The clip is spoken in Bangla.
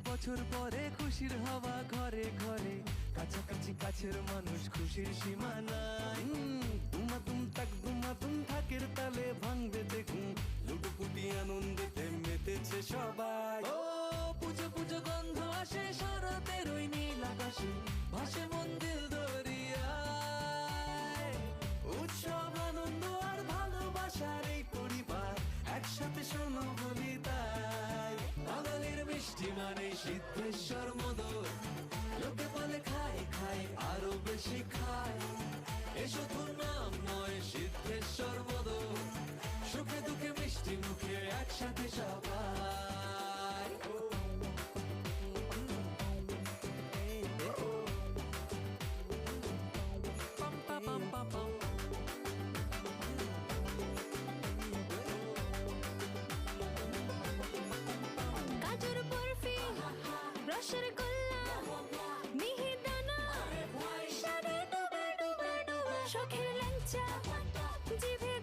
বছর পরে খুশির হাওয়া ঘরে ঘরে, কাছাকাছি কাছের মানুষ খুশির সীমা নাই। দুমা তুম থাকের তালে ভাঙবে দেখুন, লুটোপুটি আনন্দেতে মেতেছে সবাই। ও পুজো পুজো গন্ধ আসে শরতের ওই নীল আকাশে, ভাসে মন্দির দরিয়ায়। উৎসব আনন্দ আর ভালোবাসার এই পরিবার, একসাথে শোনো বলি তাই। বাঙালির মিষ্টি মানে সিদ্ধেশ্বর মোদক, লোকে বলে খাই খাই আরো বেশি খাই। এ শুধু নাম নয় সিদ্ধেশ্বর মোদক, সুখে দুঃখে মিষ্টি মুখে একসাথে সবাই। পাম পাম পাম পাম। কাজুর বরফি, রসের গোল্লা, মিহিদানা, স্বাদে ডুবে ডুবে ডুবে, শখের ল্যাংচা, জিভে